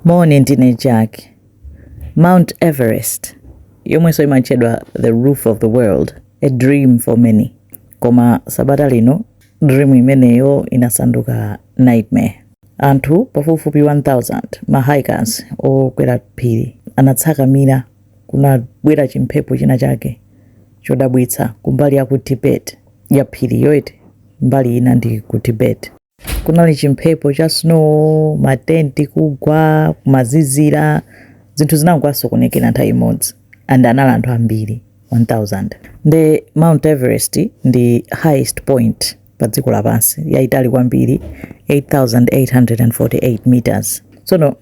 Morning teenage Jack. Mount Everest. Yomwe so imachedwa the roof of the world. A dream for many. Koma sabata lino, dream imeneyo inasanduka nightmare. Anthu pafupifupi 1000 mahikers okwera phiri anatsakamira kunabwera chimphepo china chake chodabwitsa kumbali ya ku Tibet ya phiri yoyete mbali ina ndi ku Tibet. Kunali chimphepo cha snow, matenti kugwa, kumazizira, zinthu zinangwasokonekera nthawi imodzi, and anali anthu ambiri 1000. The Mount Everest ndi highest point pa dziko lapansi, yaitali kwambiri 8848 meters. Sono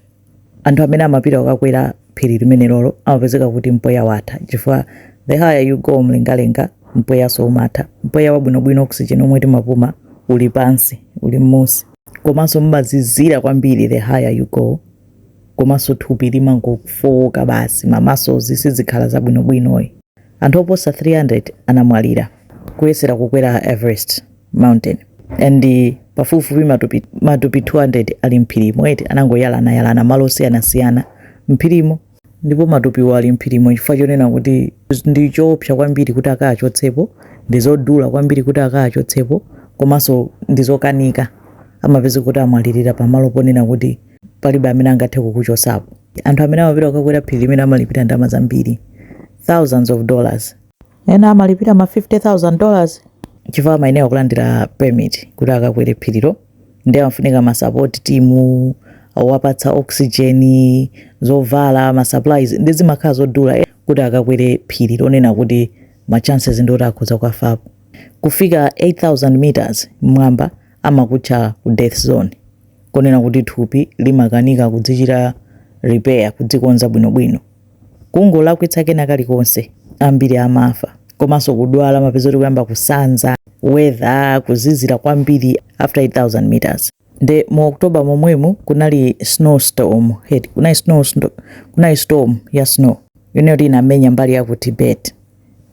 anthu amene amapita kukakwera phiri limene lolo amapezeka kuti mpweya watha, chifukwa the higher you go mlengalenga mpweya so umatha. Mpweya wabwinobwino oxygen omwe timapuma uli pansi, uli m'musi. Komanso mmazizira kwambiri the higher you go. Komanso thupi limangofoka basi, muscles sizikhala zabwinobwinoyi. Anthu oposa 300 anamwalira kuyesera kukwera Everest mountain. And pafupifupi matupi 200 ali mphirimo eti anangoyalana malo osiyanasiyana mphirimo, ndipo matupiwo ali mphirimo chifukwa chonena kuti ndi choopsa kwambiri kuti akachotsepo, ndi zodula kwambiri kuti akachotsepo, komanso ndi zokanika. Amapeza kuti amwalirira pamalo ponena kuti palibe amene angathe kukuchotsapo. Anthu amene amapita kukakwera phiri limene amalipira ndalama zambiri, thousands of dollars. Ena amalipira ma $50,000 chifukwa amayenera kulandira permit kuti akakwere phirilo. Ndi amafunika ma support team, awapatsa oxygen, zovala, ma supplies, ndi zimakhala zodula kuti akakwere phiri lonena kuti ma chances ndi kuti akhoza kufapo. Kufika 8000 meters mwamba amakutcha ku death zone, konena kuti thupi limakanika kudzichita repair, kudzikonza bwinobwino. Kungolakwitsa kena kalikonse ambiri amafa, komanso kudwala mapeza kuti kuyamba kusanza, weather kuzizira kwambiri after 8000 meters. Nde mu October momwemu kunali snowstorm, kunali storm ya snow yoti inamenya mbali ya ku Tibet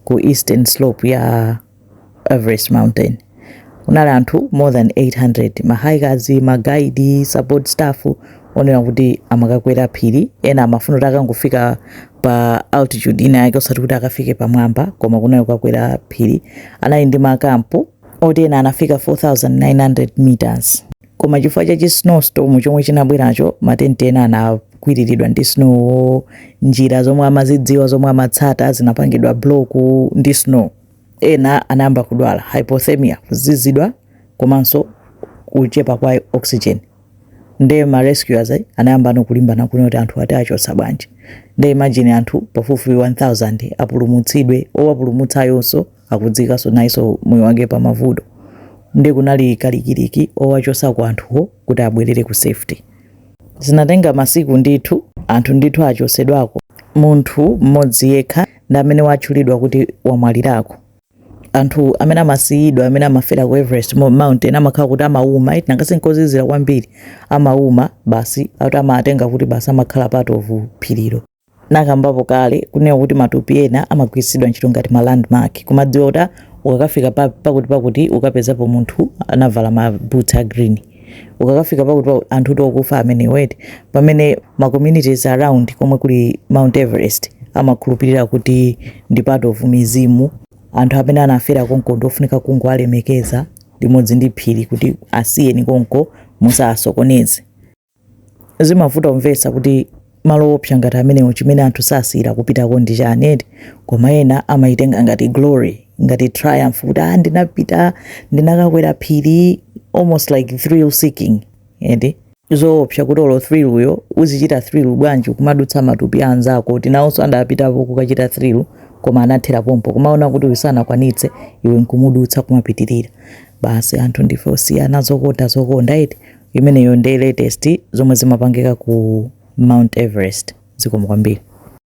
ku eastern slope ya Everest mountain. Kunali anthu more than 800 mahikers, magaidi, support staff onena kuti amakakwera phiri. Ena amafuna kuti akangofika pa altitude ina yake osati kuti akafike pamwamba, koma kunali kukakwera phiri. Anali ndi makampu oti ena anafika 4900 meters. Koma chifukwa cha snowstorm chomwe chinabweracho, matenti ena anakwiriridwa ndi snow, njira zomwe amazidziwa zomwe amatsata zinapangidwa block ndi snow. Ena anayamba kudwala hypothermia, kuzizidwa, komanso kuchepa kwa oxygen. Nde ma rescuers anayamba nokulimbana kuti anthu ati achotsa bwanji. Nde imagine anthu pafupifupi 1000 apulumutsidwe, owapulumutsayonso akudzikanso naiso moyo wake pa mavuto. Nde kunali kalikiliki owachotsa ku anthuwo kuti abwerere ku safety. Zinatenga masiku ndithu, anthu ndithu achotsedwako. Munthu mmodzi yekha ndi amene watchulidwa kuti wamwalirako. Anthu amene amasiyidwa, amene amafera ku Everest mountain amakhala kuti amauma, iti nangasinkozizira kwambiri amauma basi, auti amatenga kuti basi amakhala part of phirilo. Nakambapo kale kunena kuti matupi ena amagwiritsidwa ntchito ngati ma landmark, kumadziwa kuti ukakafika pakuti ukapezapo munthu anavala ma boots a green. Ukakafika pakuti anthu tokufa amene weti, pamene ma communities around komwe kuli Mount Everest amakhulupirira kuti ndi part of mizimu. Anthu amene anafera konko ndofunika kungo alemekeza limodzi ndi phiri kuti asiyeni konko musasokoneze. Zimavuta kumvetsa kuti malo opsa ngati amenewo chimene anthu sasira kupitako ndi chaneti, koma ena amaitenga ngati glory, ngati triumph kuti ndinapita ndinakakwera phiri, almost like thrill seeking. Zoopsa kuti olo thrill uyo uzichita thrill bwanji kumadutsa matupi anzako, kuti nawonso andapitapo kukachita thrill koma anathera pompo, kumaona kuti usanakwanitse iwe nkumudutsa kumapitirira. Basi anthu ndife osiyana, zokonda iti imeneyo ndi latest zomwe zimapangika ku Mount Everest. Zikomo kwambiri.